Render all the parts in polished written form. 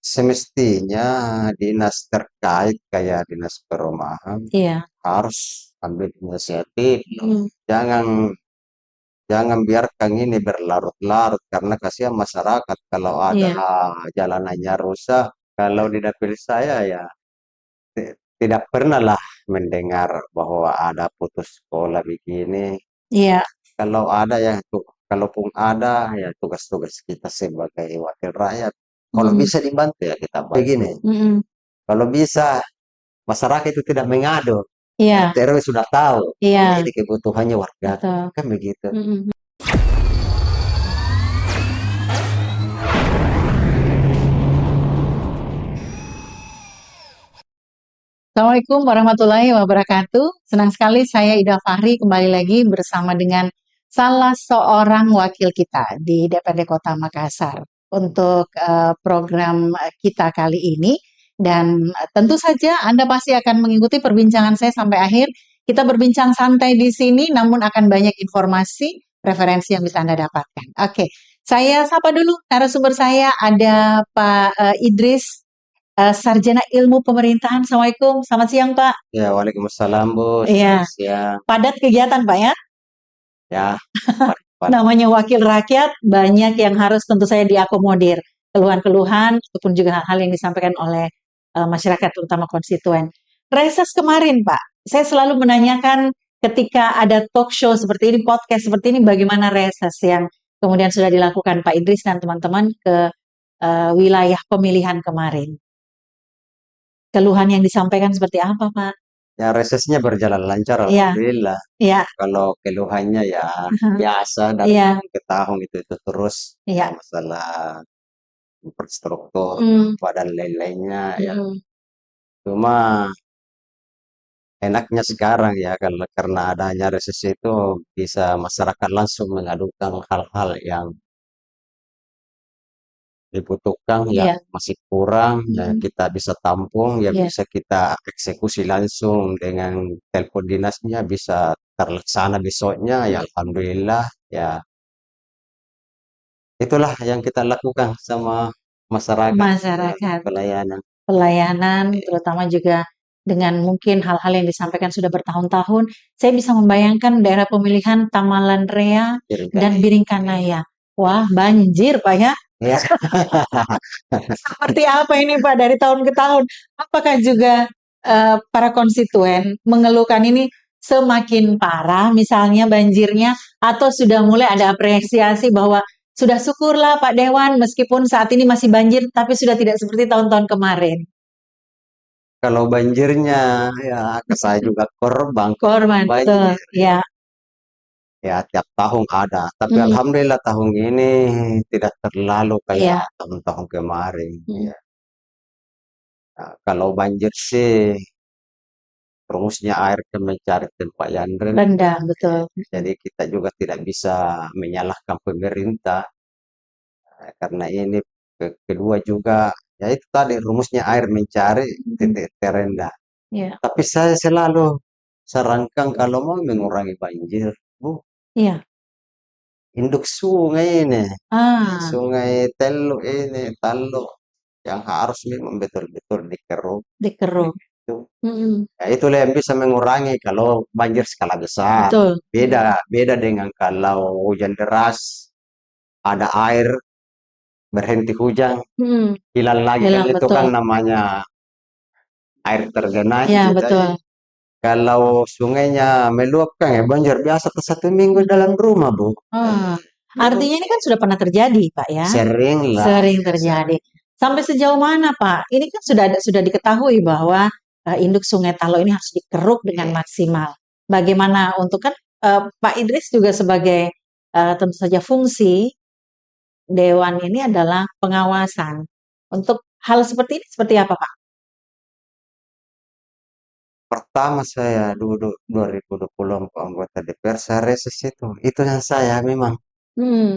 Semestinya dinas terkait kayak dinas perumahan Iya. harus ambil inisiatif. Mm. Jangan jangan biarkan ini berlarut-larut karena kasihan masyarakat kalau ada Iya. jalanannya rusak. Kalau di dapil saya ya tidak pernah lah mendengar bahwa ada putus sekolah begini. Iya. Kalau ada ya tuh, kalaupun ada ya tugas-tugas kita sebagai wakil rakyat. Kalau Mm. bisa dibantu ya kita bantu. Begini, Mm. kalau bisa masyarakat itu tidak mengadu. Iya. RT RW sudah tahu Iya. ini kebutuhannya warga, Betul. kan begitu. Mm. Assalamualaikum warahmatullahi wabarakatuh. Senang sekali saya Ida Fahri kembali lagi bersama dengan salah seorang wakil kita di DPRD Kota Makassar untuk program kita kali ini. Dan tentu saja Anda pasti akan mengikuti perbincangan saya sampai akhir. Kita berbincang santai di sini, namun akan banyak informasi, referensi yang bisa Anda dapatkan. Oke, saya sapa dulu narasumber saya ada Pak Idris, Sarjana Ilmu Pemerintahan. Assalamualaikum, selamat siang Pak. Ya, waalaikumsalam bos. Iya, Siang. padat kegiatan Pak ya. Ya, pada Namanya wakil rakyat, banyak yang harus tentu saja diakomodir. Keluhan-keluhan, ataupun juga hal-hal yang disampaikan oleh masyarakat, terutama konstituen. Reses kemarin Pak, saya selalu menanyakan ketika ada talk show seperti ini, podcast seperti ini, bagaimana reses yang kemudian sudah dilakukan Pak Idris dan teman-teman ke wilayah pemilihan kemarin. Keluhan yang disampaikan seperti apa Pak? ya resesnya berjalan lancar, Iya, alhamdulillah. iya, Kalau keluhannya ya biasa dari iya, tahun ke tahun itu terus ya iya. masalah infrastruktur Mm, dan lain-lainnya ya. mm, Cuma enaknya sekarang ya karena adanya reses itu bisa masyarakat langsung mengadukan hal-hal yang dibutuhkan ya iya, masih kurang ya mm, kita bisa tampung ya iya. bisa kita eksekusi langsung dengan telepon dinasnya bisa terlaksana besoknya ya alhamdulillah ya itulah yang kita lakukan sama masyarakat ya, Masyarakat, pelayanan. pelayanan, terutama juga dengan mungkin hal-hal yang disampaikan sudah bertahun-tahun, saya bisa membayangkan daerah pemilihan Tamalan Rea dan Berikan Biringkanaya. Wah, banjir Pak ya. ya. Seperti apa ini Pak dari tahun ke tahun? Apakah juga para konstituen mengeluhkan ini semakin parah misalnya banjirnya atau sudah mulai ada apresiasi bahwa sudah syukurlah Pak Dewan meskipun saat ini masih banjir tapi sudah tidak seperti tahun-tahun kemarin. Kalau banjirnya ya saya juga korban Korban, betul. banjir Ya. ya tiap tahun ada tapi Mm, alhamdulillah tahun ini tidak terlalu kayak ya. tahun-tahun kemarin Mm, ya. Nah, kalau banjir sih rumusnya air ke mencari tempat yang rendah. rendah, betul. Jadi kita juga tidak bisa menyalahkan pemerintah karena ini kedua juga ya itu tadi rumusnya air mencari Mm, titik terendah. ya. Tapi saya selalu sarankan kalau mau mengurangi banjir, Bu, Iya. induk sungai ini, Ah, sungai Teluk ini, Taluk yang harus memang betul-betul dikeruk. dikeruk. Itu. Mm, Ya, itulah yang bisa mengurangi kalau banjir skala besar. betul. Beda, beda dengan kalau hujan deras, ada air, berhenti hujan, Mm, hilang lagi kan hilang, itu betul. kan namanya air tergenang Ya, gitu. betul. Kalau sungainya meluap kan ya banjir biasa tuh 1 minggu dalam rumah, Bu. Ah, Itu artinya ini kan sudah pernah terjadi, Pak ya? sering lah, Sering ya terjadi. sering. Sampai sejauh mana, Pak? Ini kan sudah diketahui bahwa induk Sungai Talo ini harus dikeruk dengan Iya. maksimal. Bagaimana untuk kan Pak Idris juga sebagai tentu saja fungsi dewan ini adalah pengawasan. Untuk hal seperti ini seperti apa, Pak? Pertama saya dulu 2020 anggota DPR saya reses itu yang saya memang Hmm,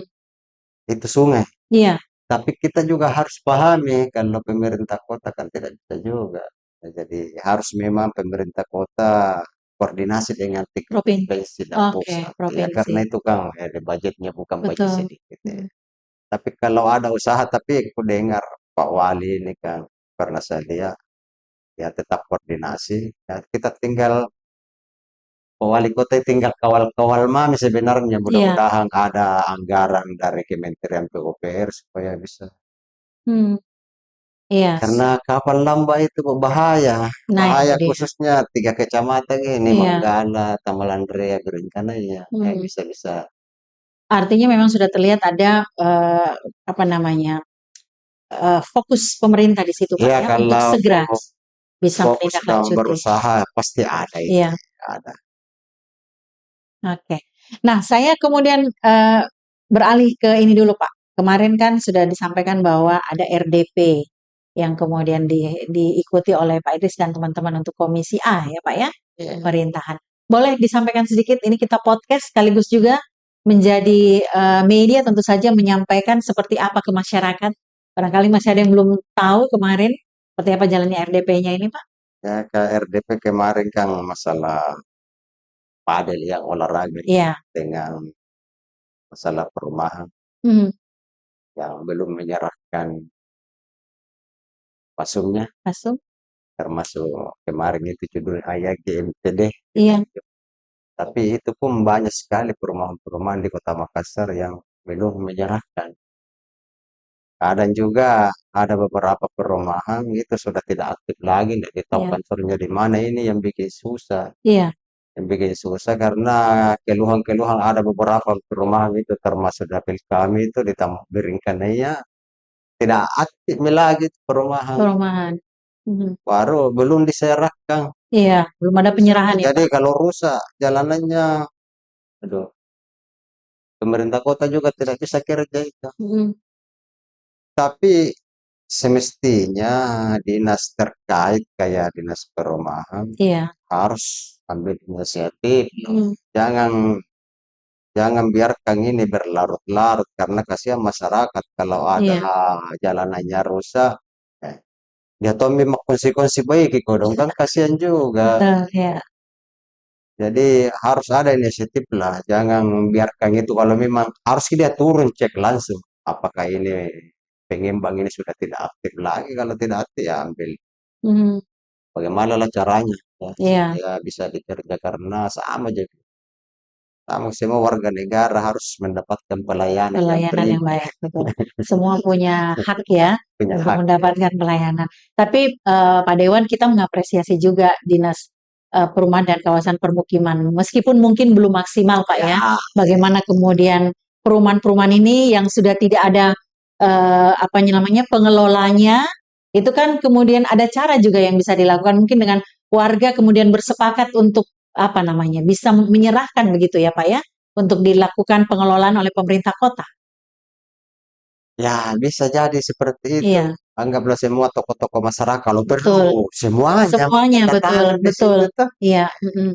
itu sungai. iya, Tapi kita juga harus pahami kalau pemerintah kota kan tidak bisa juga. Nah, jadi harus memang pemerintah kota koordinasi dengan tingkat Propin. provinsi dan Oke, pusat. Ya provinsi. karena itu kan budgetnya bukan budget Betul. sedikit ya. Hmm, Tapi kalau ada usaha tapi aku dengar Pak Wali ini kan pernah saya lihat ya tetap koordinasi. Ya, kita tinggal Pak Wali Kota tinggal kawal-kawal mami sebenarnya. Iya. Mudah-mudahan ada anggaran dari Kementerian PUPR supaya bisa. Hmm. Iya. Karena kapal lambat itu berbahaya, Nah, itu bahaya dia. khususnya 3 kecamatan ini, Iya. Manggala, Tamalandrea, Beringkanaya, Hmm. bisa-bisa. Artinya memang sudah terlihat ada apa namanya fokus pemerintah di situ Pak Ya ya untuk kalau segera bisa fokus dan menindaklanjuti. berusaha pasti ada itu, Iya. ada. Oke. Nah, saya kemudian beralih ke ini dulu Pak. Kemarin kan sudah disampaikan bahwa ada RDP yang kemudian diikuti oleh Pak Idris dan teman-teman untuk Komisi A ya Pak ya, Iya. pemerintahan. Boleh disampaikan sedikit, ini kita podcast sekaligus juga menjadi media tentu saja menyampaikan seperti apa ke masyarakat. Barangkali masih ada yang belum tahu kemarin seperti apa jalannya RDP-nya ini Pak. Ya ke RDP kemarin kan masalah padel yang olahraga Iya. dengan masalah perumahan Mhm. yang belum menyerahkan pasumnya, Masuk. termasuk kemarin itu judul ayat GMPD. Iya. Tapi itu pun banyak sekali perumahan-perumahan di Kota Makassar yang belum menyerahkan. Kadang juga ada beberapa perumahan itu sudah tidak aktif lagi, tidak tahu Iya. kantornya di mana ini yang bikin susah. Iya. Yang bikin susah karena keluhan-keluhan ada beberapa perumahan itu termasuk dapil kami itu di Tambak Beringkanaya tidak aktif lagi perumahan. Perumahan. Mhm. Baru belum diserahkan. Iya, belum ada penyerahan ya, Jadi Pak? kalau rusak jalanannya, aduh, pemerintah kota juga tidak bisa kerja itu. Mhm. Tapi semestinya dinas terkait kayak dinas perumahan Iya. harus ambil inisiatif. Mhm. Jangan jangan biarkan ini berlarut-larut karena kasihan masyarakat kalau ada Iya, jalanannya rusak. eh, Dia tahu memang konsekuensi baik kok dong kan kasihan juga. betul, ya. Jadi harus ada inisiatif lah. Jangan biarkan itu kalau memang harus dia turun cek langsung apakah ini pengembang ini sudah tidak aktif lagi. Kalau tidak aktif ya ambil. Mhm. Bagaimana lah caranya ya, Iya, supaya bisa dikerja karena sama jadi sama semua warga negara harus mendapatkan pelayanan yang pelayanan yang prima, baik, betul. Semua punya hak ya punya untuk hak ya. mendapatkan pelayanan. Tapi Pak Dewan kita mengapresiasi juga Dinas Perumahan dan Kawasan Permukiman. Meskipun mungkin belum maksimal Pak ya, Ya, bagaimana kemudian perumahan-perumahan ini yang sudah tidak ada apa namanya pengelolanya, itu kan kemudian ada cara juga yang bisa dilakukan mungkin dengan warga kemudian bersepakat untuk apa namanya bisa menyerahkan begitu ya Pak ya untuk dilakukan pengelolaan oleh pemerintah kota. ya bisa jadi seperti itu. Iya, Anggaplah semua tokoh-tokoh masyarakat kalau perlu betul. semuanya Semuanya tanda betul, tangan di betul. situ tuh. Iya, mhm,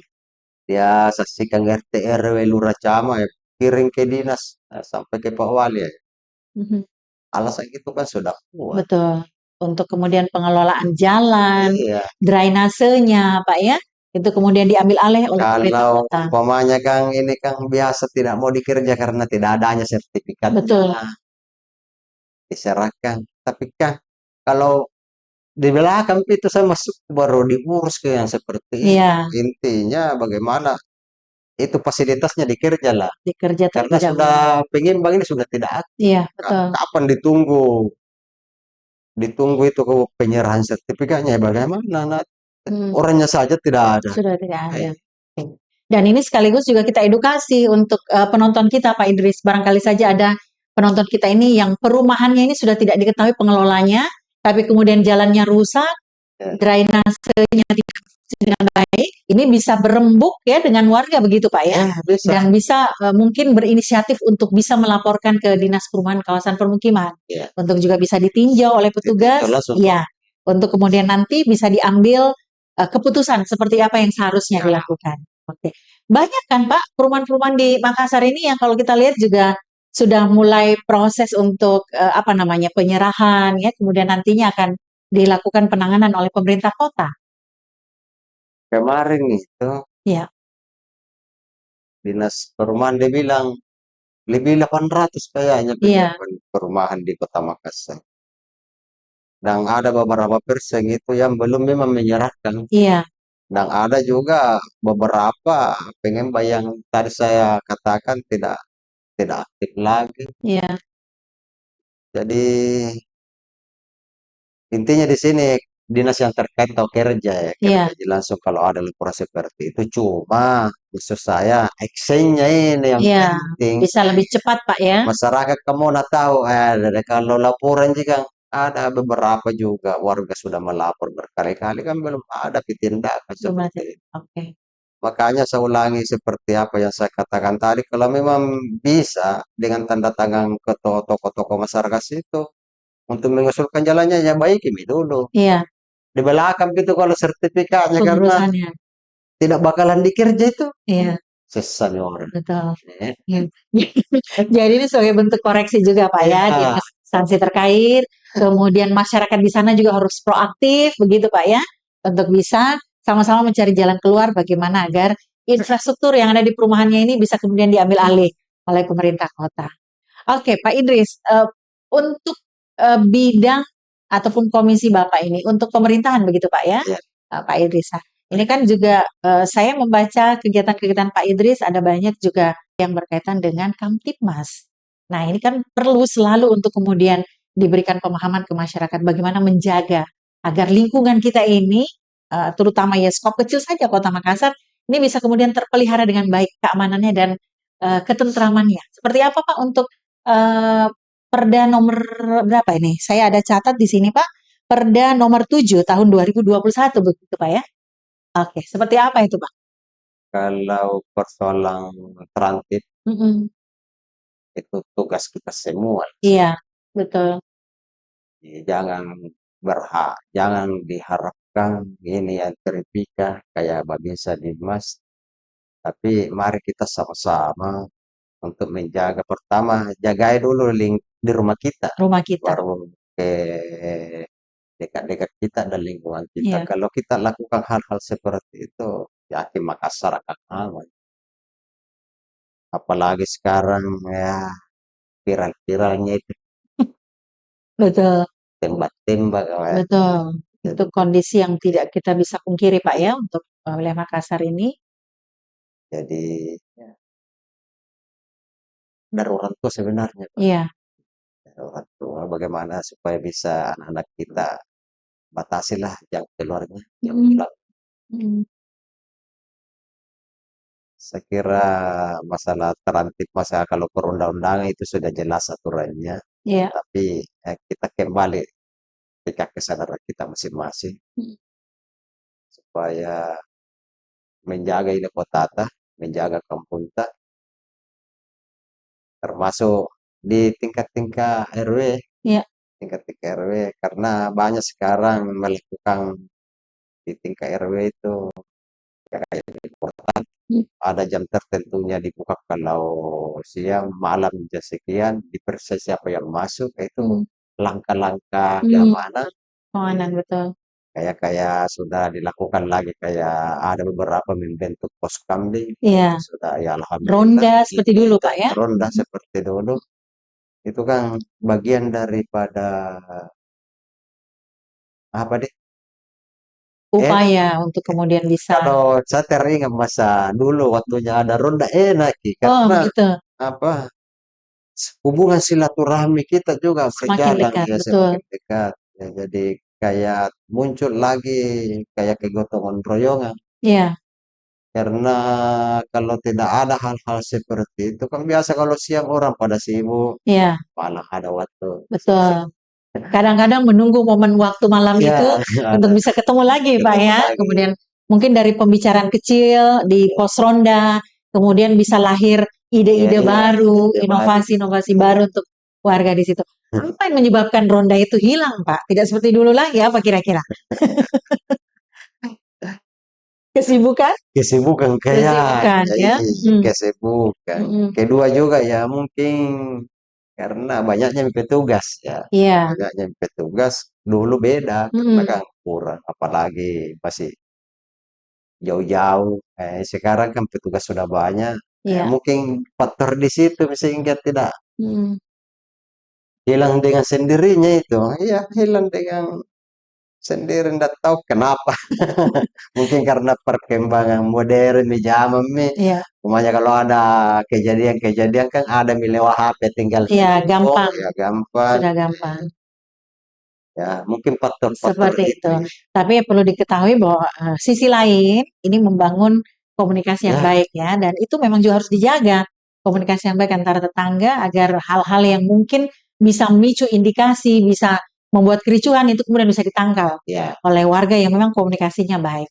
Ya saksikan RT RW Lurah Camat ya, kirim ke dinas sampai ke Pak Wali ya. mhm, Alasan itu kan sudah kuat. betul. Untuk kemudian pengelolaan jalan, Iya. drainasenya, Pak ya, itu kemudian diambil alih oleh pemerintah Kalau kota. umpamanya Kang ini Kang biasa tidak mau dikerja karena tidak adanya sertifikatnya Betul. diserahkan. Tapi Kang kalau di belakang itu saya masuk baru diurus ke yang seperti itu. Iya, Intinya bagaimana itu fasilitasnya dikerja lah. dikerja Karena terlebih sudah dahulu. pengembang ini sudah tidak aktif. Iya, betul. Kapan ditunggu? Ditunggu itu ke penyerahan sertifikatnya bagaimana? Nah, Hmm. orangnya saja tidak ada. Sudah tidak ada. Eh, Oke. Dan ini sekaligus juga kita edukasi untuk penonton kita, Pak Idris. Barangkali saja ada penonton kita ini yang perumahannya ini sudah tidak diketahui pengelolanya, tapi kemudian jalannya rusak, eh, drainasenya tidak fungsi dengan baik. Ini bisa berembuk ya dengan warga begitu, Pak ya. bisa. Dan bisa mungkin berinisiatif untuk bisa melaporkan ke Dinas Perumahan Kawasan Permukiman. Ya, Untuk juga bisa ditinjau oleh itu petugas, langsung. ya. Untuk kemudian nanti bisa diambil keputusan seperti apa yang seharusnya Ya, dilakukan. Oke. Banyak kan Pak perumahan-perumahan di Makassar ini yang kalau kita lihat juga sudah mulai proses untuk apa namanya penyerahan ya, kemudian nantinya akan dilakukan penanganan oleh pemerintah kota. kemarin itu Ya, dinas perumahan dia bilang lebih 800 kayaknya iya, perumahan di Kota Makassar. dan ada beberapa persen itu yang belum memang menyerahkan. Iya, Dan ada juga beberapa pengembang yang tadi saya katakan tidak tidak aktif lagi. iya, Jadi intinya di sini dinas yang terkait atau kerja ya, kerja iya, langsung kalau ada laporan seperti itu. Cuma maksud saya actionnya ini yang iya. penting. Bisa lebih cepat, Pak ya. Masyarakat kamu nak tahu, kalau laporan jika ada beberapa juga warga sudah melapor berkali-kali kan belum ada tindakan Belum seperti ada. itu. Oke. Makanya saya ulangi seperti apa yang saya katakan tadi, kalau memang bisa dengan tanda tangan ke tokoh-tokoh masyarakat itu untuk mengusulkan jalannya ya baik ini dulu. Iya, Di belakang gitu kalau sertifikatnya karena pengurusannya. tidak bakalan dikerja itu. Iya, Sesat orang. betul. Eh, Iya. Jadi ini sebagai bentuk koreksi juga Pak ya di Ya, instansi terkait. Kemudian masyarakat di sana juga harus proaktif begitu Pak ya untuk bisa sama-sama mencari jalan keluar bagaimana agar infrastruktur yang ada di perumahannya ini bisa kemudian diambil alih oleh pemerintah kota. Oke Pak Idris, untuk bidang ataupun komisi Bapak ini untuk pemerintahan begitu Pak ya, ya, Pak Idris. Nah, ini kan juga saya membaca kegiatan-kegiatan Pak Idris ada banyak juga yang berkaitan dengan Kamtipmas. Nah, ini kan perlu selalu untuk kemudian diberikan pemahaman ke masyarakat bagaimana menjaga agar lingkungan kita ini, terutama ya skop kecil saja Kota Makassar, ini bisa kemudian terpelihara dengan baik keamanannya dan ketentramannya. Seperti apa Pak untuk Perda nomor berapa ini? Saya ada catat di sini Pak, Perda nomor 7 tahun 2021 begitu Pak ya? Oke, seperti apa itu Pak? kalau persoalan transit Mm-mm. itu tugas kita semua. Iya, betul. Jangan jangan diharapkan ini yang terpikir kayak Babinsa Dimas, tapi mari kita sama-sama untuk menjaga. Pertama, jagai dulu di rumah kita, Rumah kita. baru ke dekat-dekat kita dan lingkungan kita. Iya, Kalau kita lakukan hal-hal seperti itu, yakin Makassar akan aman. Apalagi sekarang ya viral-viralnya itu betul, tembak-tembak. betul. Itu Jadi, kondisi yang tidak kita bisa pungkiri Pak ya untuk wilayah Makassar ini. jadi ya, darurat tuh sebenarnya, Pak. Iya, Darurat tuh bagaimana supaya bisa anak-anak kita batasilah jam keluarnya, jam mm, pulang. mm, Saya kira masalah terantip masalah kalau perundang-undangan itu sudah jelas aturannya, iya, tapi kita kembali ketika kesadaran kita masing-masing mm, supaya menjaga ibu kota, menjaga kampung ta, termasuk di tingkat-tingkat RW, iya, tingkat-tingkat RW, karena banyak sekarang melakukan di tingkat RW itu mm, ada jam tertentunya dibuka kalau siang, malam jam sekian, diperiksa siapa yang masuk, itu mm, langkah-langkah mm. keamanan. Penganan betul. Kayak kayak sudah dilakukan lagi, kayak ada beberapa membentuk pos kamling, Iya, sudah ya alhamdulillah, ronda seperti dulu Pak ya. ronda Mm. seperti dulu. Itu kan bagian daripada apa deh? Eh, Upaya untuk kemudian bisa. kalau saya teringat masa dulu waktunya ada ronda enak, Oh, karena begitu. apa? Hubungan silaturahmi kita juga Semakin sejalan dekat, ya betul. semakin dekat. Ya, jadi kayak muncul lagi kayak kegotong royongan. Iya, Karena kalau tidak ada hal-hal seperti itu kan biasa kalau siang orang pada sibuk, iya, malah ada waktu. betul. Kadang-kadang menunggu momen waktu malam Ya, itu untuk ada bisa ketemu lagi, Pak ketemu ya. lagi. Kemudian mungkin dari pembicaraan kecil di pos ronda, kemudian bisa lahir Iya, ide-ide iya, baru, ide baru. inovasi-inovasi baru untuk warga di situ. Apa yang menyebabkan ronda itu hilang, Pak? Tidak seperti dulu lagi, apa kira-kira? Kesibukan? Kesibukan Kesibukan, kayaknya, ya. iya, Mm, kesibukan. mm, Kedua juga ya mungkin karena banyaknya petugas ya. iya, Banyaknya petugas dulu beda karena mm, kan kurang apalagi masih jauh-jauh. Sekarang kan petugas sudah banyak. iya. Mungkin faktor di situ sehingga tidak Mm. hilang dengan sendirinya itu. Iya, hilang dengan sendiri, ndak tahu kenapa. Mungkin karena perkembangan modern di zaman nih. Iya, Umumnya kalau ada kejadian-kejadian kan ada mi lewat HP, tinggal iya, telepon gampang, ya gampang. sudah gampang. Ya, mungkin faktor-faktor Seperti itu itu. ya. Tapi perlu diketahui bahwa sisi lain ini membangun komunikasi yang Ya, baik ya, dan itu memang juga harus dijaga komunikasi yang baik antara tetangga agar hal-hal yang mungkin bisa memicu indikasi, bisa membuat kericuhan itu kemudian bisa ditangkal ya. oleh warga yang memang komunikasinya baik.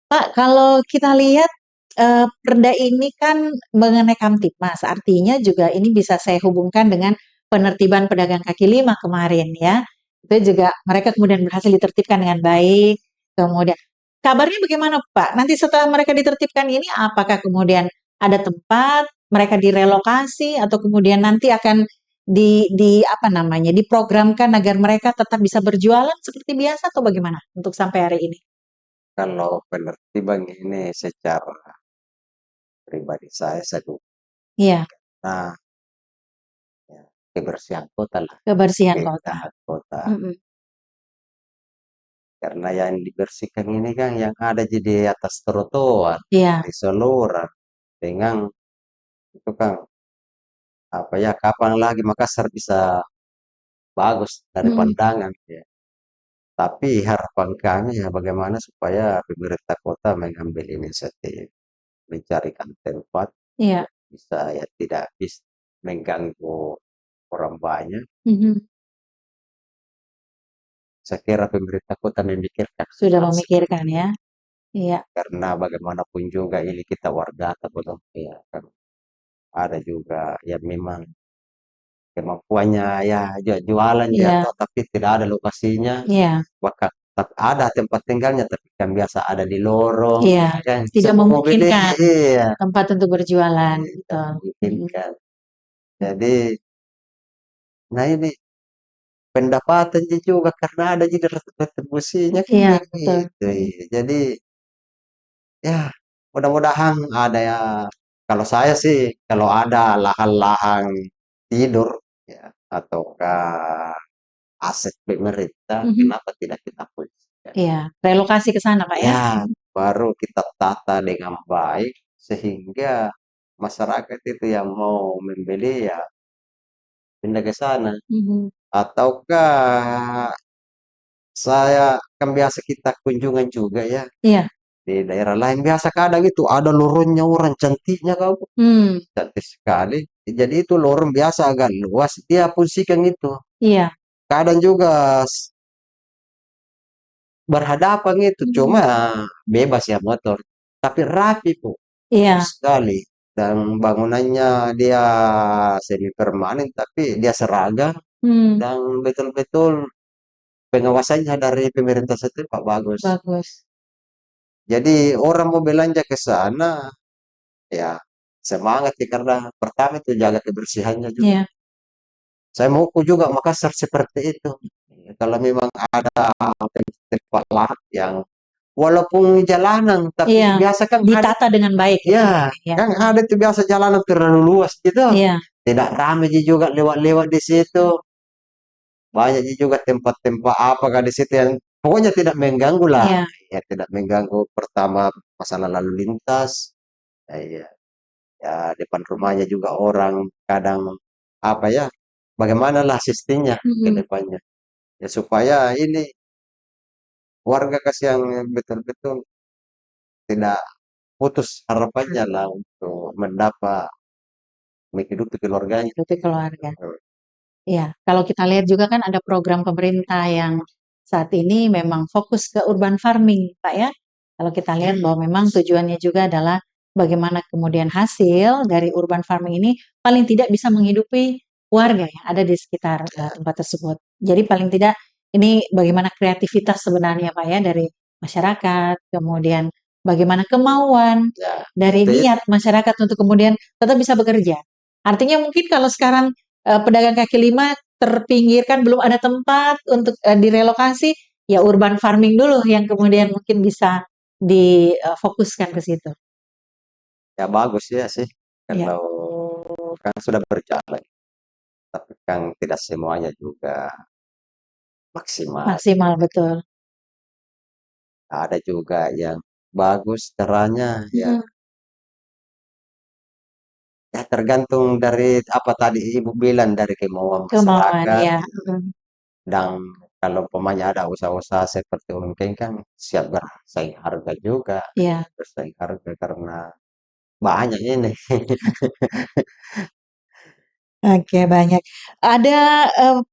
Pak, kalau kita lihat perda ini kan mengenai Kamtipmas, artinya juga ini bisa saya hubungkan dengan penertiban pedagang kaki lima kemarin ya. Itu juga mereka kemudian berhasil ditertibkan dengan baik. Kemudian kabarnya bagaimana Pak? Nanti setelah mereka ditertibkan ini apakah kemudian ada tempat mereka direlokasi atau kemudian nanti akan di apa namanya diprogramkan agar mereka tetap bisa berjualan seperti biasa atau bagaimana untuk sampai hari ini? Kalau penertiban ini secara pribadi saya dukung. Iya, Nah, ya, kebersihan kota lah, kebersihan kota. keindahan kota. Mhm. Karena yang dibersihkan ini kan yang ada di atas trotoar, Iya, di saluran, dengan itu kan apa ya, kapan lagi Makassar bisa bagus dari mhm, pandangan ya. Tapi harapan kami ya bagaimana supaya pemerintah kota mengambil inisiatif, mencarikan tempat iya, bisa ya tidak bisa mengganggu orang banyak. mhm. Saya kira pemerintah kota memikirkan Sudah hal seperti memikirkan itu. ya. Iya, Karena bagaimanapun juga ini kita warga atau belum ya kan ada juga yang memang kemampuannya ya jualan dia iya, atau tapi tidak ada lokasinya, iya, maka tetap ada tempat tinggalnya tapi kan biasa ada di lorong iya. kan Tidak semua mau beli memungkinkan iya tempat untuk berjualan, tidak betul. Mhm. memungkinkan. Jadi nah ini pendapatan dia juga karena ada jadi retribusinya kan Iya, betul. begitu. Iya. Jadi ya mudah-mudahan ada ya. Kalau saya sih kalau ada lahan-lahan tidur ya ataukah aset pemerintah, Mhm. kenapa tidak kita fungsikan? Iya, relokasi ke sana, Pak ya? Ya, baru kita tata dengan baik sehingga masyarakat itu yang mau membeli ya pindah ke sana. Mhm. Ataukah saya kan biasa kita kunjungan juga ya Iya. di daerah lain biasa kadang itu ada lorongnya orang cantiknya kau Hmm. cantik sekali. Jadi itu lorong biasa agak luas dia fungsikan itu. Iya. Kadang juga berhadapan itu Mhm. cuma bebas ya motor tapi rapi kok Iya. sekali dan bangunannya dia semi permanen tapi dia seragam Hmm. dan betul-betul pengawasannya dari pemerintah setempat bagus. Bagus. Jadi orang mau belanja ke sana ya semangat ya karena pertama itu jaga kebersihannya juga. Iya. Saya mau juga Makassar seperti itu. Kalau memang ada tempat lahan yang walaupun jalanan, tapi Iya. biasa kan ada Ditata dengan baik ya. ya, Iya. kan ada tuh biasa jalanan terlalu luas gitu. Iya. Tidak ramai juga lewat-lewat di situ. Banyak juga tempat-tempat apakah di situ yang pokoknya tidak mengganggu lah. Iya. Ya, tidak mengganggu pertama masalah lalu lintas. Ya, ya depan rumahnya juga orang kadang apa ya, bagaimanalah sistemnya ke Mhm. depannya. Ya supaya ini warga kasih yang betul-betul tidak putus harapannya lah untuk mendapat menghidupi keluarganya. Itu keluarga. Iya, kalau kita lihat juga kan ada program pemerintah yang saat ini memang fokus ke urban farming, Pak ya. Kalau kita lihat bahwa memang tujuannya juga adalah bagaimana kemudian hasil dari urban farming ini paling tidak bisa menghidupi warga yang ada di sekitar tempat tersebut. Jadi paling tidak ini bagaimana kreativitas sebenarnya Pak ya dari masyarakat, kemudian bagaimana kemauan Ya, dari itu niat masyarakat untuk kemudian tetap bisa bekerja. Artinya mungkin kalau sekarang pedagang kaki lima terpinggirkan, belum ada tempat untuk direlokasi, ya urban farming dulu yang kemudian mungkin bisa difokuskan ke situ. ya bagus ya sih Ya, kalau kan sudah berjalan. tapi kan tidak semuanya juga maksimal. Maksimal betul. Ada juga yang bagus caranya, ya. Mm-mm. Ya tergantung dari apa tadi Ibu bilang dari kemauan Kemauan masyarakat. ya. Mm. Dan kalau umpamanya ada usaha-usaha seperti mungkin kan siap bersaing harga juga, Ya. bersaing harga karena banyak ini. Oke, banyak. Ada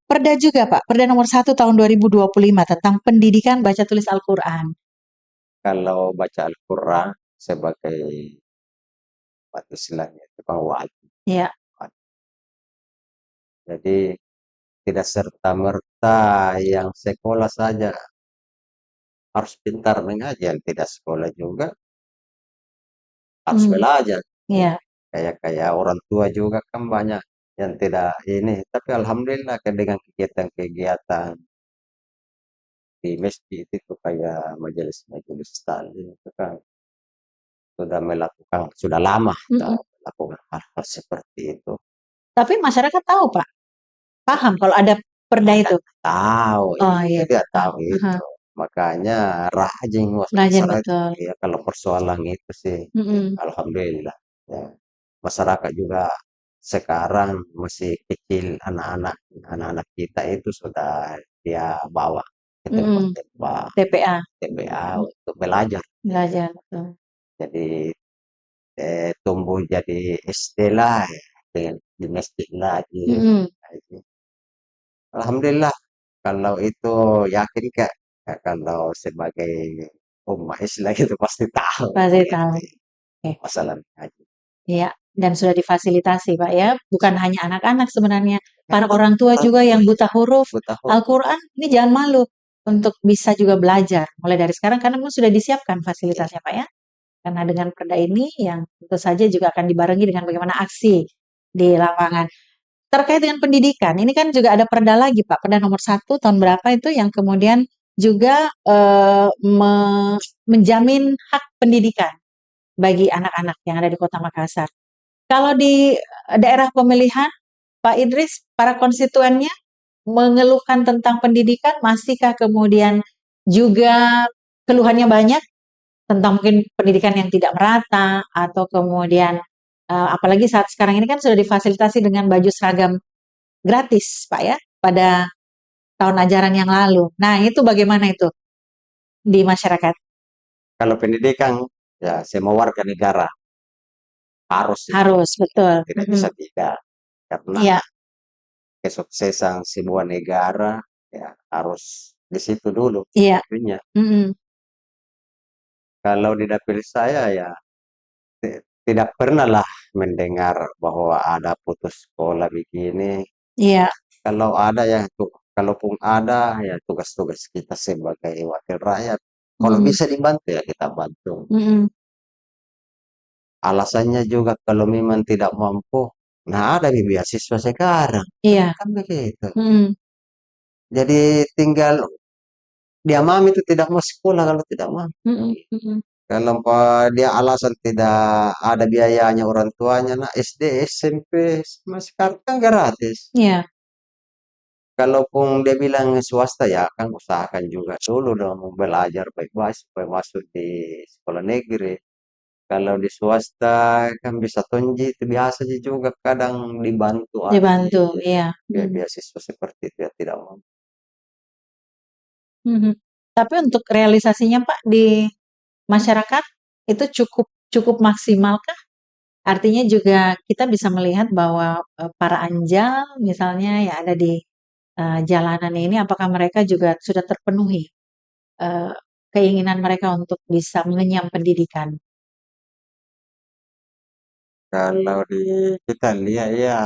Perda juga, Pak. Perda nomor 1 tahun 2025 tentang pendidikan baca tulis Al-Quran. Kalau baca Al-Quran sebagai batu istilahnya itu kan wajib. Ya. Jadi tidak serta-merta yang sekolah saja harus pintar mengaji, yang tidak sekolah juga harus Mm. belajar. Ya. Kayak orang tua juga kan banyak yang tidak ini, tapi alhamdulillah dengan kegiatan-kegiatan di masjid itu kayak majelis-majelis taklim itu kan sudah lama Mm-mm. melakukan hal-hal seperti itu. Tapi masyarakat tahu, Pak. Paham kalau ada perda itu. Tahu Oh itu iya, dia tahu. tahu Aha. itu. Makanya rajin Rajin masyarakat betul. ya kalau persoalan itu sih Mm-mm. alhamdulillah ya. Masyarakat juga sekarang masih kecil anak-anak kita itu sudah dia bawa ke Mm-mm. tempat-tempat TPA. TPA untuk belajar. Belajar betul. Jadi tumbuh jadi SD lah ya, di masjid lagi. Mm-mm. Alhamdulillah kalau itu yakin Kak, kalau sebagai umat Islam itu pasti tahu Pasti tahu. mengerti Oke. masalah haji. Iya, dan sudah difasilitasi, Pak ya. Bukan hanya anak-anak sebenarnya, Ya, para orang tua orang juga tua yang ya, buta huruf buta huruf. Al-Quran, ini jangan malu untuk bisa juga belajar mulai dari sekarang karena memang sudah disiapkan Ya, fasilitasnya, Pak ya. Karena dengan perda ini yang tentu saja juga akan dibarengi dengan bagaimana aksi di lapangan. Terkait dengan pendidikan, ini kan juga ada perda lagi, Pak. Perda nomor 1 tahun berapa itu yang kemudian juga menjamin hak pendidikan bagi anak-anak yang ada di Kota Makassar. Kalau di daerah pemilihan, Pak Idris, para konstituennya mengeluhkan tentang pendidikan, masihkah kemudian juga keluhannya banyak tentang mungkin pendidikan yang tidak merata atau kemudian apalagi saat sekarang ini kan sudah difasilitasi dengan baju seragam gratis, Pak ya, pada tahun ajaran yang lalu. Nah, itu bagaimana itu di masyarakat? kalau pendidikan ya semua warga negara harus itu Harus, betul. tidak Mm-mm. bisa tidak karena Iya, kesuksesan sebuah negara ya harus di situ dulu iya. itunya. Mm-mm. Kalau di dapil saya ya tidak pernah lah mendengar bahwa ada putus sekolah begini. Iya. Kalau ada ya kalaupun ada ya tugas-tugas kita sebagai wakil rakyat. Kalau Mm-mm. bisa dibantu ya kita bantu. Mm-mm. Alasannya juga kalau memang tidak mampu, nah ada nih beasiswa sekarang. Iya. Kan begitu. Mm-mm. Jadi tinggal dia mami itu tidak mau sekolah kalau tidak mau. Mm-mm. Mm-mm. Kalau dia alasan tidak ada biayanya orang tuanya, nah SD, SMP, sama sekarang kan gratis. Iya. Kalaupun dia bilang swasta ya kan usahakan juga dulu dong belajar baik-baik supaya masuk di sekolah negeri. Kalau di swasta kan bisa tonji itu biasa sih juga kadang dibantu ada Dibantu, iya. beasiswa seperti itu ya tidak mau. Mhm. Tapi untuk realisasinya Pak di masyarakat itu cukup cukup maksimalkah? Artinya juga kita bisa melihat bahwa para anjal misalnya yang ada di jalanan ini apakah mereka juga sudah terpenuhi eh, keinginan mereka untuk bisa mengenyam pendidikan? Kalau di kita lihat ya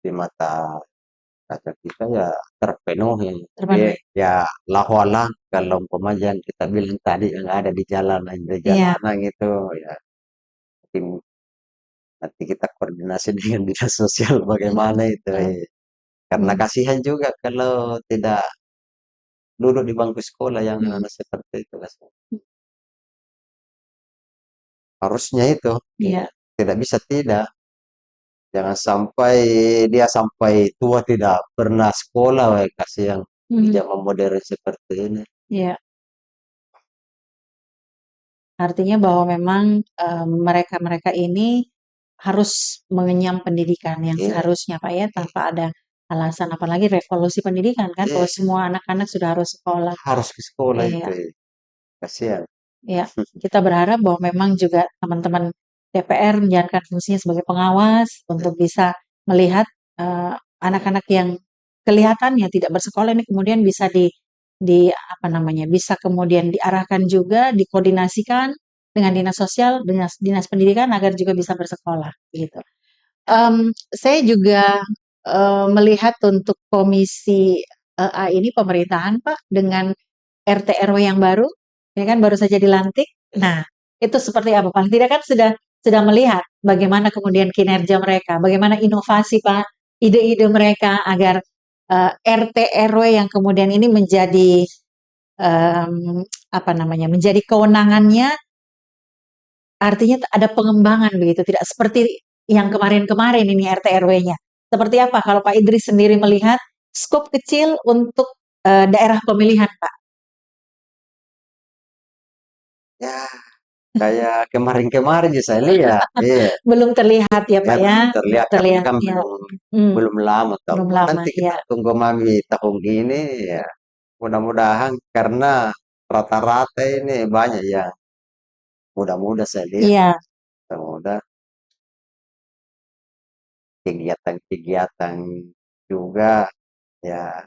di mata kaca kita ya terpenuhi. Tapi Terpenuhi. ya lahualang kalau umpamanya yang kita bilang tadi yang ada di Iya. jalanan itu ya mungkin nanti kita koordinasi dengan dinas sosial bagaimana itu. Betul. Karena Hmm. kasihan juga kalau tidak duduk di bangku sekolah yang Hmm. anak seperti itu. Harusnya itu Iya. tidak bisa tidak. Jangan sampai dia sampai tua tidak pernah sekolah, weh, kasihan di Mhm. zaman modern seperti ini. Iya, artinya bahwa memang mereka-mereka ini harus mengenyam pendidikan yang Iya, seharusnya, Pak, ya, tanpa ada alasan, apalagi revolusi pendidikan kan, iya, bahwa semua anak-anak sudah harus sekolah. harus ke sekolah itu, Iya. kasihan. Ya, kita berharap bahwa memang juga teman-teman DPR menjalankan fungsinya sebagai pengawas untuk bisa melihat anak-anak yang kelihatannya tidak bersekolah ini kemudian bisa di apa namanya, bisa kemudian diarahkan juga, dikoordinasikan dengan dinas sosial, dinas dinas pendidikan agar juga bisa bersekolah, gitu. Saya juga melihat untuk komisi A ini pemerintahan Pak dengan RT RW yang baru, ya kan baru saja dilantik. Nah, itu seperti apa? Paling tidak kan sudah melihat bagaimana kemudian kinerja mereka, bagaimana inovasi Pak, ide-ide mereka agar RT RW yang kemudian ini menjadi apa namanya, menjadi kewenangannya, artinya ada pengembangan begitu, tidak seperti yang kemarin-kemarin ini RT RW-nya. Seperti apa kalau Pak Idris sendiri melihat skop kecil untuk daerah pemilihan Pak? Ya, kayak kemarin-kemarin sih saya lihat, iya, Belum terlihat ya ya Pak ya, belum belum terlihat karena terlihat kan ya. belum Hmm, belum lama toh. belum lama Nanti kita ya. tunggu mami tahun ini ya mudah-mudahan karena rata-rata ini banyak yang muda-muda saya lihat, Iya, muda kegiatan-kegiatan juga ya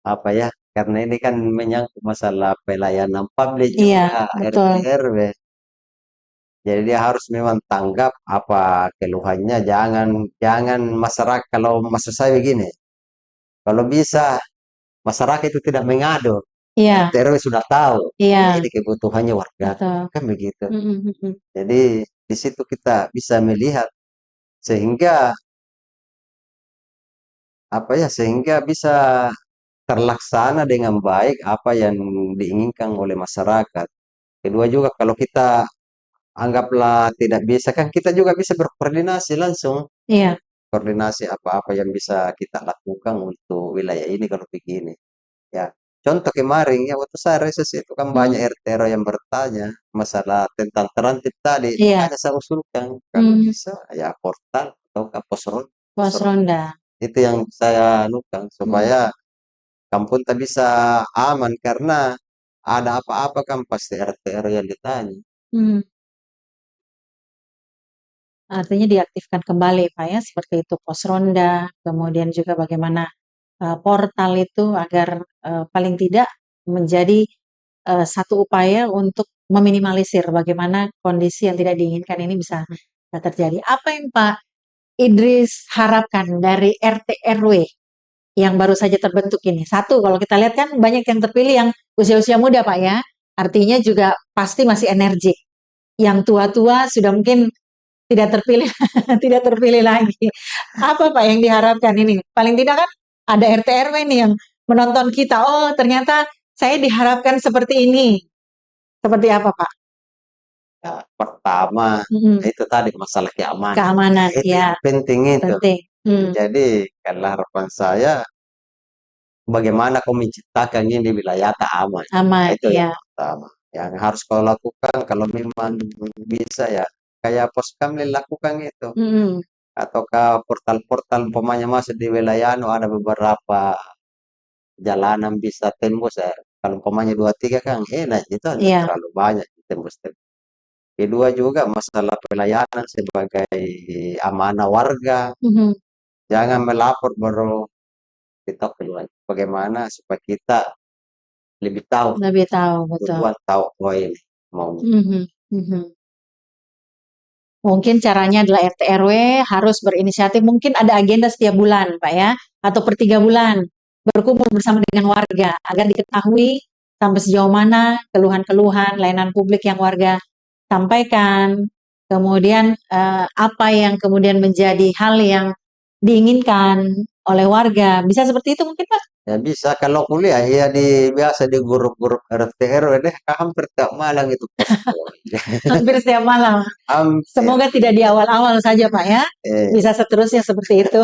apa ya karena ini kan menyangkut masalah pelayanan publik iya, juga RT betul. RW. Jadi dia harus memang tanggap apa keluhannya. Jangan jangan masyarakat kalau maksud saya begini, kalau bisa masyarakat itu tidak mengadu. Iya, RT RW sudah tahu iya, ini kebutuhannya warga betul. kan begitu. Mm, mm, mm. Jadi di situ kita bisa melihat sehingga apa ya sehingga bisa terlaksana dengan baik apa yang diinginkan oleh masyarakat. Kedua juga kalau kita anggaplah tidak bisa kan kita juga bisa berkoordinasi langsung. Iya, Koordinasi apa-apa yang bisa kita lakukan untuk wilayah ini kalau begini. Ya, contoh kemarin ya waktu saya reses itu kan banyak mm, RT RW yang bertanya masalah tentang terantip tadi. iya, Makanya saya usulkan kalau mm, bisa ya portal atau ke pos pos ronda. ronda. Itu yang saya anukan Mm, supaya kampung tak bisa aman karena ada apa-apa kan pasti RT RW yang ditanya. mm. Artinya diaktifkan kembali Pak ya, seperti itu pos ronda, kemudian juga bagaimana portal itu agar paling tidak menjadi satu upaya untuk meminimalisir bagaimana kondisi yang tidak diinginkan ini bisa terjadi. Apa yang Pak Idris harapkan dari RT RW yang baru saja terbentuk ini? Satu, kalau kita lihat kan banyak yang terpilih yang usia-usia muda Pak ya, artinya juga pasti masih energik. Yang tua-tua sudah mungkin tidak terpilih, tidak terpilih lagi. Apa Pak yang diharapkan ini? Paling tidak kan ada RT RW nih yang menonton kita. Oh, ternyata saya diharapkan seperti ini. Seperti apa Pak? Ya, pertama Mhm. itu tadi masalah keamanan. Keamanan, Itu ya yang penting itu. penting. Jadi kalau harapan saya bagaimana kau menciptakan ini wilayah tak aman. Nah, Aman, itu yang ya. pertama. Yang harus kau lakukan kalau memang bisa ya kayak Poskamli lakukan itu Mhm. ataukah portal-portal umpamanya masuk di wilayah anu ada beberapa jalanan bisa tembus ya. Kalau umpamanya dua tiga kan enak itu tidak Iya. terlalu banyak tembus. Kedua juga masalah pelayanan sebagai amanah warga. Mhm. Jangan melapor baru kita keluar. Bagaimana supaya kita lebih tahu Lebih tahu, betul. duluan tahu oh ini mau Mhm. Mhm. Mungkin caranya adalah RT RW harus berinisiatif, mungkin ada agenda setiap bulan, Pak ya, atau per 3 bulan berkumpul bersama dengan warga agar diketahui sampai sejauh mana keluhan-keluhan layanan publik yang warga sampaikan, kemudian apa yang kemudian menjadi hal yang diinginkan oleh warga. Bisa seperti itu mungkin Pak? Ya bisa kalau kuliah ya biasa di grup-grup RT RW deh, hampir tiap malam itu posko. Hampir setiap malam. Hampir. Semoga tidak di awal-awal saja Pak ya. Eh, Bisa seterusnya seperti itu.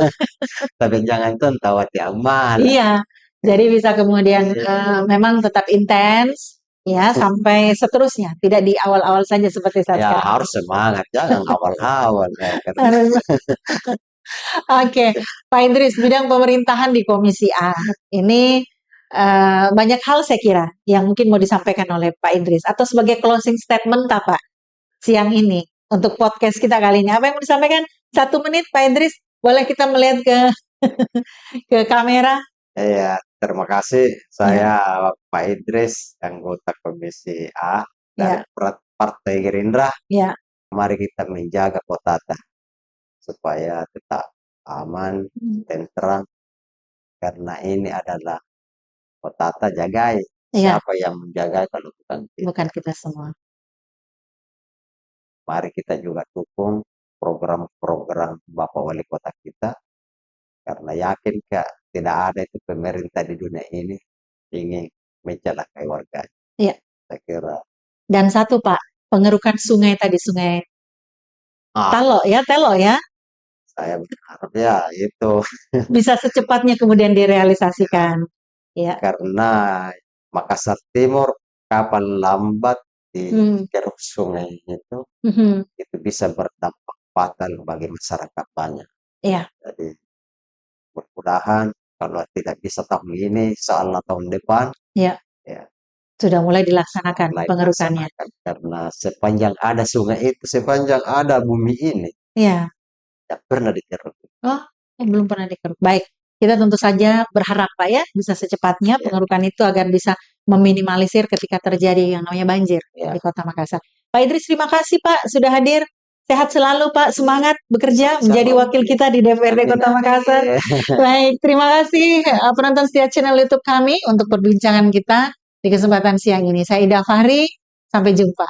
tapi jangan tuh tahu tiap malam. Iya. Jadi bisa kemudian Eh, memang tetap intens ya sampai seterusnya, tidak di awal-awal saja seperti saat ya sekarang. harus semangat, jangan awal-awal ya, karena Harus. Oke, Pak Idris, bidang pemerintahan di Komisi A. Ini banyak hal saya kira yang mungkin mau disampaikan oleh Pak Idris atau sebagai closing statement apa siang ini untuk podcast kita kali ini. Apa yang mau disampaikan? 1 menit, Pak Idris. Boleh kita melihat ke ke kamera? ya terima kasih. Ya, Saya Pak Idris, anggota Komisi A dari ya, Partai Gerindra. ya. Mari kita menjaga Kotata supaya tetap aman, tentram, karena ini adalah Kotata jagai. Iya, Siapa yang menjaga kalau bukan bukan kita? kita semua. Mari kita juga dukung program-program Bapak Wali Kota kita, karena yakin Kak, tidak ada itu pemerintah di dunia ini ingin mencelakai warganya. Iya. Saya kira, Dan satu Pak, pengerukan sungai tadi, Sungai ah, Talo ya, Telo ya, saya berharap ya itu bisa secepatnya kemudian direalisasikan. Ya. karena Makassar Timur kapal lambat di Hmm. Ceruk Sungai Mhm. itu bisa berdampak fatal bagi masyarakat banyak. Iya, Jadi mudah-mudahan kalau tidak bisa tahun ini, insyaallah tahun depan iya. ya Sudah mulai dilaksanakan mulai pengerukannya. dilaksanakan. Karena sepanjang ada sungai itu, sepanjang ada bumi ini, Iya. tidak pernah dikeruk. Oh, belum pernah dikeruk. Baik, kita tentu saja berharap Pak ya bisa secepatnya Ya, pengerukan itu agar bisa meminimalisir ketika terjadi yang namanya banjir ya. di Kota Makassar. Pak Idris, terima kasih Pak sudah hadir. Sehat selalu Pak, semangat bekerja menjadi Sama. wakil kita di DPRD Amin. Kota Makassar. Ya. Baik, terima kasih penonton setia channel YouTube kami untuk perbincangan kita di kesempatan siang ini. Saya Ida Fahri, sampai jumpa.